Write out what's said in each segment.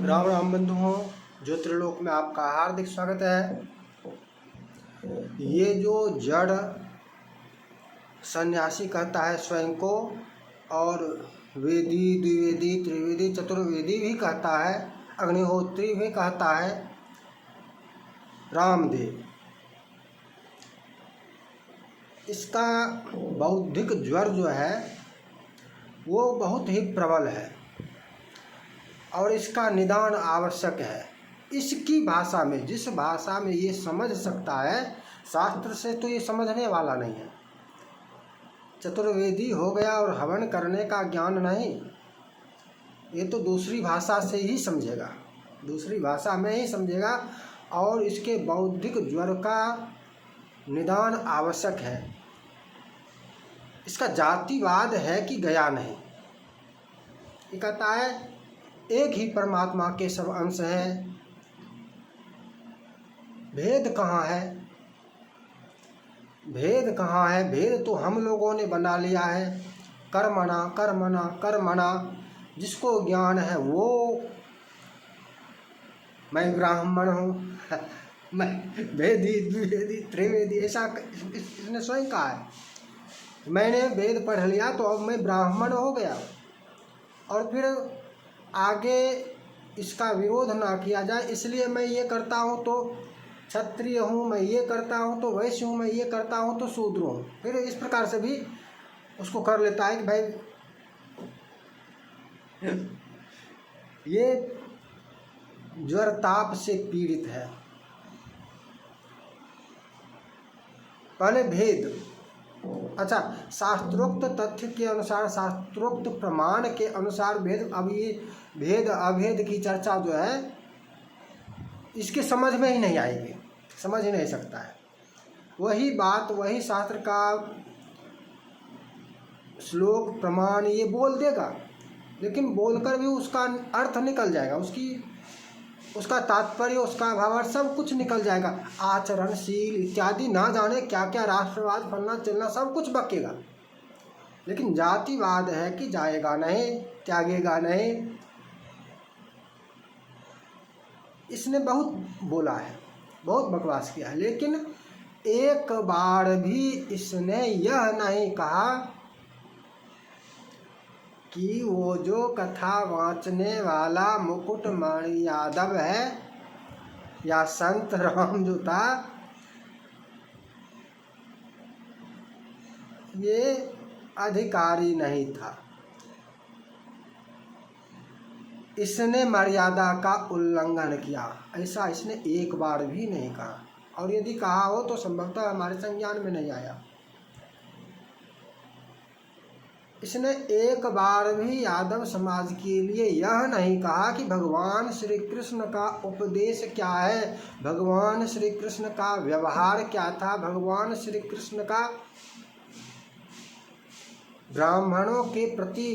राम राम बंधुओं, ज्योतिर्लोक में आपका हार्दिक स्वागत है। ये जो जड़ सन्यासी कहता है स्वयं को, और वेदी, द्विवेदी, त्रिवेदी, चतुर्वेदी भी कहता है, अग्निहोत्री भी कहता है रामदेव, इसका बौद्धिक ज्वर जो है वो बहुत ही प्रबल है और इसका निदान आवश्यक है। इसकी भाषा में, जिस भाषा में ये समझ सकता है, शास्त्र से तो ये समझने वाला नहीं है। चतुर्वेदी हो गया और हवन करने का ज्ञान नहीं, ये तो दूसरी भाषा से ही समझेगा, दूसरी भाषा में ही समझेगा। और इसके बौद्धिक ज्वर का निदान आवश्यक है। इसका जातिवाद है कि गया नहीं। ये कहता है एक ही परमात्मा के सब अंश हैं, भेद कहाँ है? भेद कहाँ है? भेद तो हम लोगों ने बना लिया है। कर्मणा कर्मणा कर्मणा, जिसको ज्ञान है वो, मैं ब्राह्मण हूँ, मैं वेदी, द्विवेदी, त्रिवेदी, ऐसा इसने स्वयं कहा है। मैंने वेद पढ़ लिया तो अब मैं ब्राह्मण हो गया। और फिर आगे इसका विरोध ना किया जाए, इसलिए मैं ये करता हूँ तो क्षत्रिय हूँ, मैं ये करता हूँ तो वैश्य हूँ, मैं ये करता हूँ तो शूद्र हूँ। फिर इस प्रकार से भी उसको कर लेता है कि भाई ये ज्वर ताप से पीड़ित है। पहले भेद, अच्छा, शास्त्रोक्त तथ्य के अनुसार, शास्त्रोक्त प्रमाण के अनुसार भेद, अब ये भेद अभेद की चर्चा जो है इसके समझ में ही नहीं आएगी, समझ ही नहीं सकता है। वही बात, वही शास्त्र का श्लोक प्रमाण ये बोल देगा, लेकिन बोलकर भी उसका अर्थ निकल जाएगा, उसका तात्पर्य, उसका भावार्थ सब कुछ निकल जाएगा। आचरणशील इत्यादि ना जाने क्या क्या, राष्ट्रवाद, फलना चलना, सब कुछ बकेगा। लेकिन जातिवाद है कि जाएगा नहीं, त्यागेगा नहीं। इसने बहुत बोला है, बहुत बकवास किया है, लेकिन एक बार भी इसने यह नहीं कहा कि वो जो कथा वाँचने वाला मुकुटमणि यादव है या संत राम जो था, ये अधिकारी नहीं था। इसने मर्यादा का उल्लंघन किया, ऐसा इसने एक बार भी नहीं कहा। और यदि कहा हो तो संभवतः हमारे संज्ञान में नहीं आया। इसने एक बार भी यादव समाज के लिए यह नहीं कहा कि भगवान श्री कृष्ण का उपदेश क्या है, भगवान श्री कृष्ण का व्यवहार क्या था, भगवान श्री कृष्ण का ब्राह्मणों के प्रति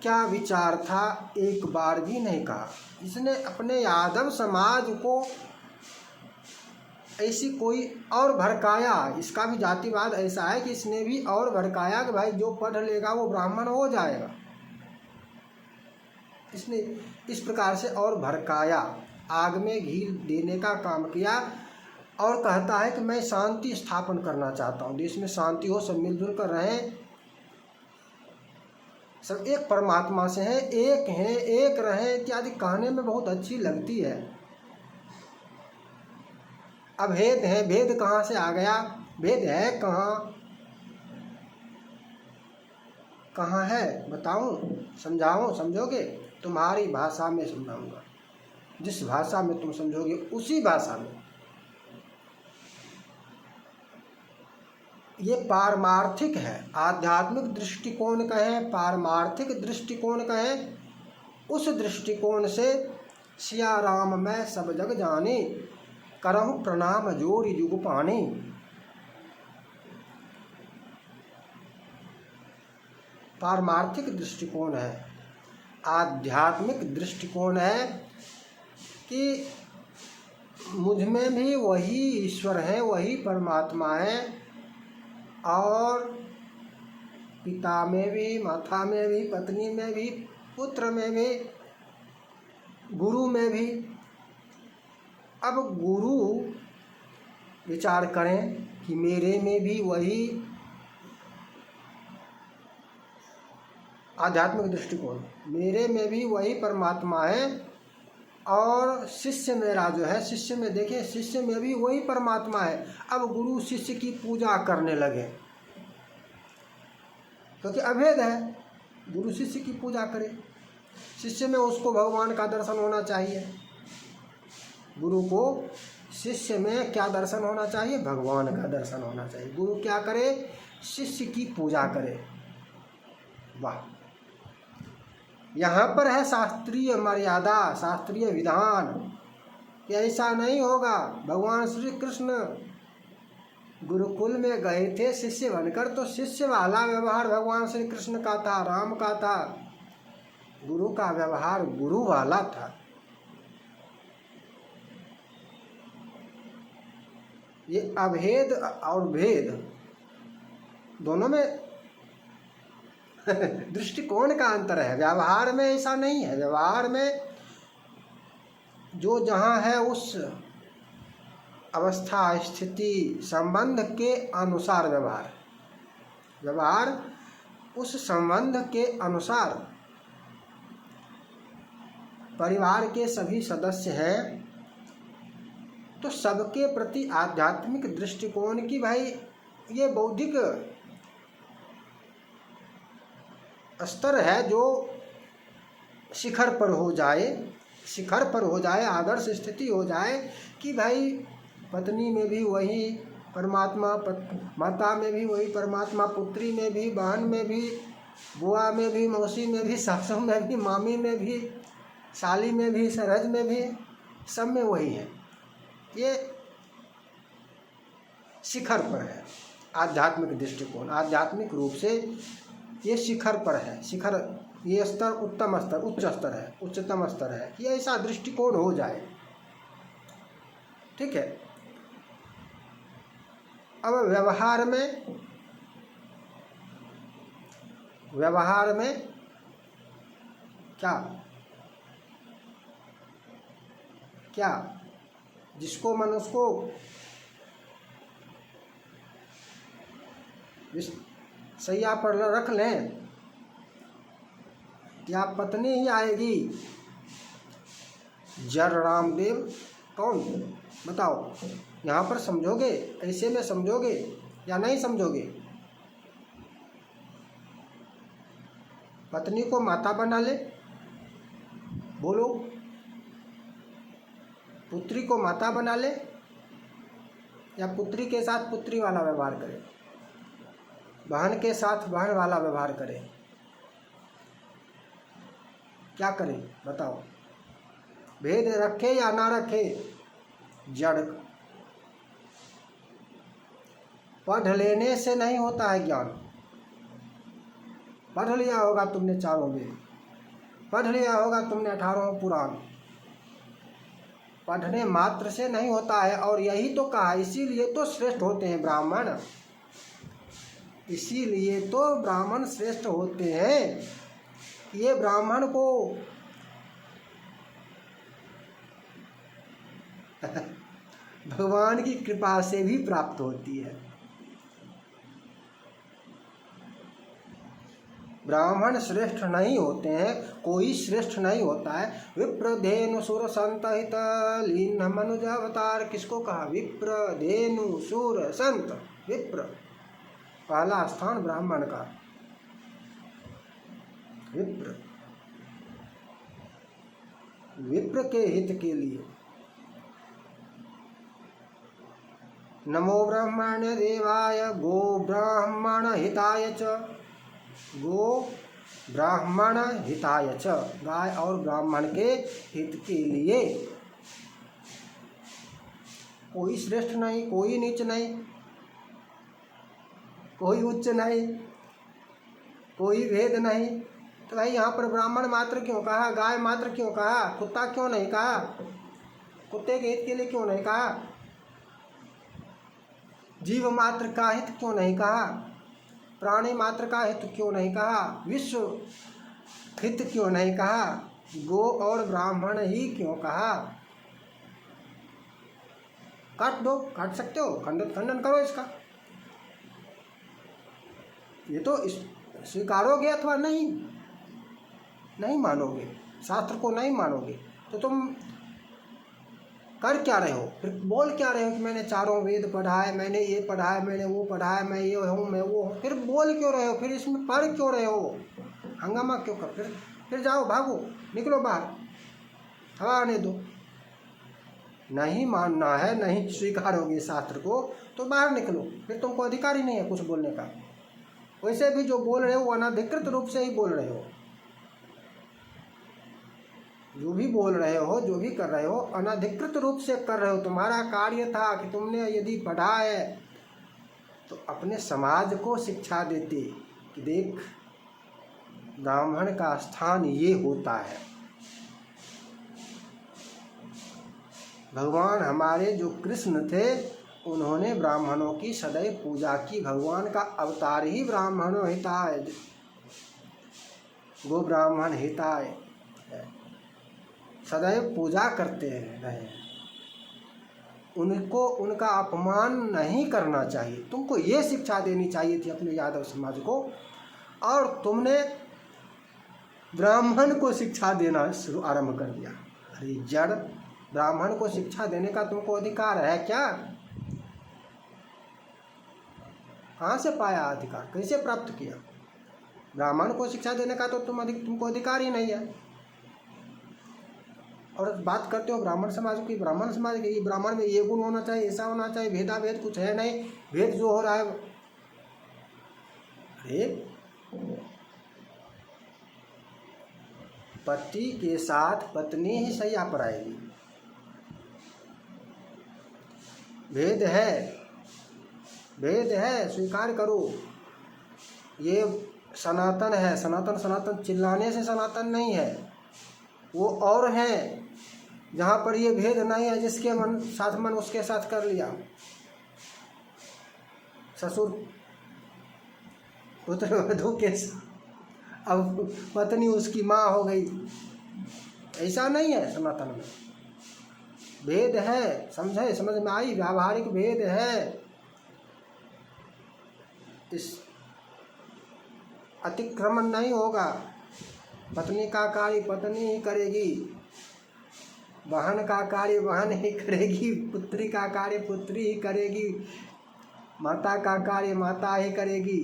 क्या विचार था, एक बार भी नहीं कहा। इसने अपने यादव समाज को ऐसी कोई और भड़काया। इसका भी जातिवाद ऐसा है कि इसने भी और भड़काया कि भाई जो पढ़ लेगा वो ब्राह्मण हो जाएगा। इसने इस प्रकार से और भड़काया, आग में घी देने का काम किया। और कहता है कि मैं शांति स्थापन करना चाहता हूँ, देश में शांति हो, सब मिलजुल कर रहें, सब एक परमात्मा से हैं, एक हैं, एक रहें इत्यादि कहने में बहुत अच्छी लगती है। अभेद है, भेद कहाँ से आ गया? भेद है कहाँ? कहाँ है बताऊं, समझाऊं? समझोगे? तुम्हारी भाषा में समझाऊंगा, जिस भाषा में तुम समझोगे उसी भाषा में। ये पारमार्थिक है, आध्यात्मिक दृष्टिकोण कहें, पारमार्थिक दृष्टिकोण कहें, उस दृष्टिकोण से सिया राम मैं सब जग जाने, करहु प्रणाम जोरि जुग पानी। पारमार्थिक दृष्टिकोण है, आध्यात्मिक दृष्टिकोण है कि मुझ में भी वही ईश्वर है, वही परमात्मा है, और पिता में भी, माता में भी, पत्नी में भी, पुत्र में भी, गुरु में भी। अब गुरु विचार करें कि मेरे में भी वही आध्यात्मिक दृष्टिकोण, मेरे में भी वही परमात्मा है और शिष्य मेरा जो है, शिष्य में देखिए शिष्य में भी वही परमात्मा है। अब गुरु शिष्य की पूजा करने लगे क्योंकि अभेद है, गुरु शिष्य की पूजा करे। शिष्य में उसको भगवान का दर्शन होना चाहिए, गुरु को शिष्य में क्या दर्शन होना चाहिए? भगवान का दर्शन होना चाहिए। गुरु क्या करे? शिष्य की पूजा करे। वाह, यहाँ पर है शास्त्रीय मर्यादा, शास्त्रीय विधान कि ऐसा नहीं होगा। भगवान श्री कृष्ण गुरुकुल में गए थे शिष्य बनकर, तो शिष्य वाला व्यवहार भगवान श्री कृष्ण का था, राम का था। गुरु का व्यवहार गुरु वाला था। ये अभेद और भेद दोनों में दृष्टिकोण का अंतर है। व्यवहार में ऐसा नहीं है। व्यवहार में जो जहाँ है उस अवस्था, स्थिति, संबंध के अनुसार व्यवहार, व्यवहार उस संबंध के अनुसार। परिवार के सभी सदस्य हैं तो सबके प्रति आध्यात्मिक दृष्टिकोण की, भाई ये बौद्धिक स्तर है जो शिखर पर हो जाए, शिखर पर हो जाए, आदर्श स्थिति हो जाए कि भाई पत्नी में भी वही परमात्मा, माता में भी वही परमात्मा, पुत्री में भी, बहन में भी, बुआ में भी, मौसी में भी, सासू में भी, मामी में भी, साली में भी, सरहज में भी, सब में वही है। ये शिखर पर है आध्यात्मिक दृष्टिकोण। आध्यात्मिक रूप से ये शिखर पर है। शिखर, ये स्तर उत्तम स्तर, उच्च स्तर है, उच्चतम स्तर है। ये ऐसा दृष्टिकोण हो जाए, ठीक है। अब व्यवहार में क्या जिसको मन उसको सैया पर रख लें, या पत्नी ही आएगी? जड़ रामदेव कौन? बताओ, यहाँ पर समझोगे? ऐसे में समझोगे या नहीं समझोगे? पत्नी को माता बना ले, बोलो। पुत्री को माता बना ले, या पुत्री के साथ पुत्री वाला व्यवहार करे, बहन के साथ बहन वाला व्यवहार करे? क्या करें बताओ? भेद रखे या ना रखे? जड़। पढ़ लेने से नहीं होता है ज्ञान। पढ़ लिया होगा तुमने चारों वेद, पढ़ लिया होगा तुमने 18 पुराण, पढ़ने मात्र से नहीं होता है। और यही तो कहा, इसीलिए तो श्रेष्ठ होते हैं ब्राह्मण, इसीलिए तो ब्राह्मण श्रेष्ठ होते हैं। ये ब्राह्मण को भगवान की कृपा से भी प्राप्त होती है। ब्राह्मण श्रेष्ठ नहीं होते हैं, कोई श्रेष्ठ नहीं होता है। विप्र धेनु सुर संत हित लीन मनुज अवतार किसको कहा? विप्र धेनु सुर संत। विप्र पहला स्थान ब्राह्मण का। विप्र के हित के लिए। नमो ब्रह्मण्य देवाय गो ब्राह्मण हिताय च, गो ब्राह्मण हिताय च, गाय और ब्राह्मण के हित के लिए। कोई श्रेष्ठ नहीं, कोई नीच नहीं, कोई उच्च नहीं, कोई भेद नहीं। तो भाई यहाँ पर ब्राह्मण मात्र क्यों कहा? गाय मात्र क्यों कहा? कुत्ता क्यों नहीं कहा? कुत्ते के हित के लिए क्यों नहीं कहा? जीव मात्र का हित क्यों नहीं कहा? प्राणी मात्र का हित क्यों नहीं कहा? विश्व हित क्यों नहीं कहा? गो और ब्राह्मण ही क्यों कहा? काट दो, काट सकते हो, खंडन करो इसका। ये तो स्वीकारोगे अथवा नहीं, नहीं मानोगे, शास्त्र को नहीं मानोगे तो तुम कर क्या रहे हो? फिर बोल क्या रहे हो कि मैंने चारों वेद पढ़ा है, मैंने ये पढ़ा है, मैंने वो पढ़ा है, मैं ये हूँ, मैं वो हूँ। फिर बोल क्यों रहे हो? फिर इसमें पढ़ क्यों रहे हो? हंगामा क्यों कर? फिर जाओ, भागो, निकलो बाहर, हवा आने दो। नहीं मानना है, नहीं स्वीकारोगे शास्त्र को तो बाहर निकलो, फिर तुमको अधिकार ही नहीं है कुछ बोलने का। वैसे भी जो बोल रहे हो वो अनधिकृत रूप से ही बोल रहे हो। जो भी बोल रहे हो, जो भी कर रहे हो, अनधिकृत रूप से कर रहे हो। तुम्हारा कार्य था कि तुमने यदि पढ़ा है तो अपने समाज को शिक्षा देते कि देख, ब्राह्मण का स्थान ये होता है। भगवान हमारे जो कृष्ण थे, उन्होंने ब्राह्मणों की सदैव पूजा की। भगवान का अवतार ही ब्राह्मणों हिताय, गो ब्राह्मण हिताय, सदैव पूजा करते रहे। उनको उनका अपमान नहीं करना चाहिए। तुमको ये शिक्षा देनी चाहिए थी अपने यादव समाज को, और तुमने ब्राह्मण को शिक्षा देना आरंभ कर दिया। अरे जड़, ब्राह्मण को शिक्षा देने का तुमको अधिकार है क्या? कहाँ से पाया अधिकार? कैसे प्राप्त किया? ब्राह्मण को शिक्षा देने का तो तुमको अधिकार ही नहीं है। और बात करते हो ब्राह्मण समाज की, ब्राह्मण समाज की, ब्राह्मण में ये गुण होना चाहिए, ऐसा होना चाहिए, भेदाभेद कुछ है नहीं, भेद जो हो रहा है। अरे पति के साथ पत्नी ही सैया पर आएगी। भेद है, भेद है, स्वीकार करो। ये सनातन है, सनातन सनातन चिल्लाने से सनातन नहीं है। वो और है जहाँ पर ये भेद नहीं है, जिसके मन साथ मन उसके साथ कर लिया। ससुर पुत्र वधू के अब पत्नी उसकी माँ हो गई, ऐसा नहीं है सनातन में। भेद है, समझे, समझ में आई? व्यावहारिक भेद है। इस अतिक्रमण नहीं होगा। पत्नी का कार्य पत्नी ही करेगी, बहन का कार्य बहन ही करेगी, पुत्री का कार्य पुत्री ही करेगी, माता का कार्य माता ही करेगी।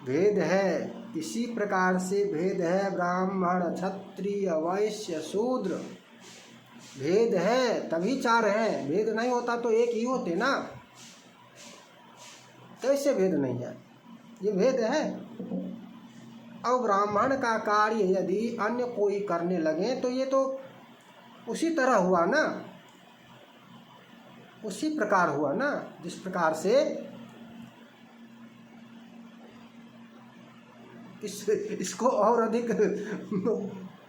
भेद है, इसी प्रकार से भेद है ब्राह्मण क्षत्रिय वैश्य शूद्र। भेद है, तभी चार हैं। भेद नहीं होता तो एक ही होते ना। कैसे भेद नहीं है? ये भेद है। अब ब्राह्मण का कार्य यदि अन्य कोई करने लगे तो ये तो उसी तरह हुआ ना, उसी प्रकार हुआ ना, जिस प्रकार से इसको और अधिक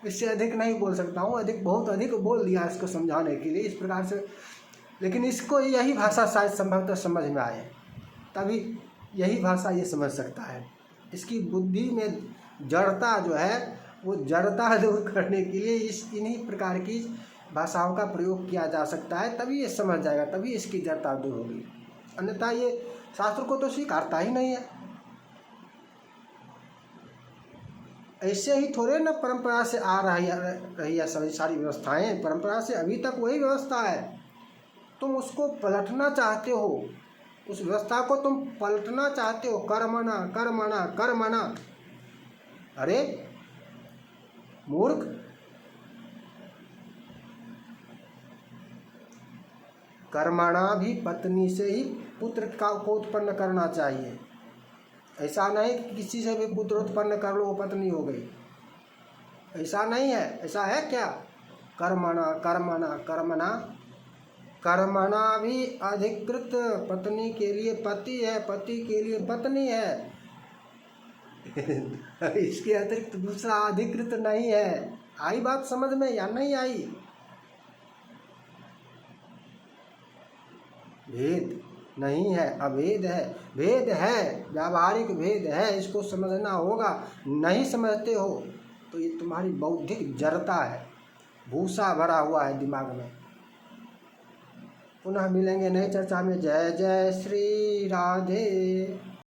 इससे अधिक नहीं बोल सकता हूँ। बहुत अधिक बोल दिया इसको समझाने के लिए इस प्रकार से। लेकिन इसको यही भाषा शायद संभवतः समझ में आए, तभी यही भाषा ये समझ सकता है। इसकी बुद्धि में जड़ता जो है, वो जड़ता दूर करने के लिए इन्हीं प्रकार की भाषाओं का प्रयोग किया जा सकता है, तभी ये समझ जाएगा, तभी इसकी जड़ता दूर होगी। अन्यथा ये शास्त्र को तो स्वीकारता ही नहीं है। ऐसे ही थोड़े न परंपरा से आ रही है सारी व्यवस्थाएं। परंपरा से अभी तक वही व्यवस्था है। तुम उसको पलटना चाहते हो, उस व्यवस्था को तुम पलटना चाहते हो। कर्मणा कर्मणा कर्मणा। अरे मूर्ख, कर्मणा भी पत्नी से ही पुत्र को उत्पन्न करना चाहिए। ऐसा नहीं कि किसी से भी पुत्र उत्पन्न कर लो वो पत्नी हो गई, ऐसा नहीं है। ऐसा है क्या? कर्मणा कर्मणा कर्मणा, कर्मणा भी अधिकृत पत्नी के लिए पति है, पति के लिए पत्नी है। इसके अतिरिक्त दूसरा अधिकृत नहीं है। आई बात समझ में या नहीं आई? भेद नहीं है, अभेद है। भेद है, व्यावहारिक भेद है, इसको समझना होगा। नहीं समझते हो तो ये तुम्हारी बौद्धिक जड़ता है, भूसा भरा हुआ है दिमाग में। पुनः मिलेंगे नई चर्चा में। जय जय श्री राधे।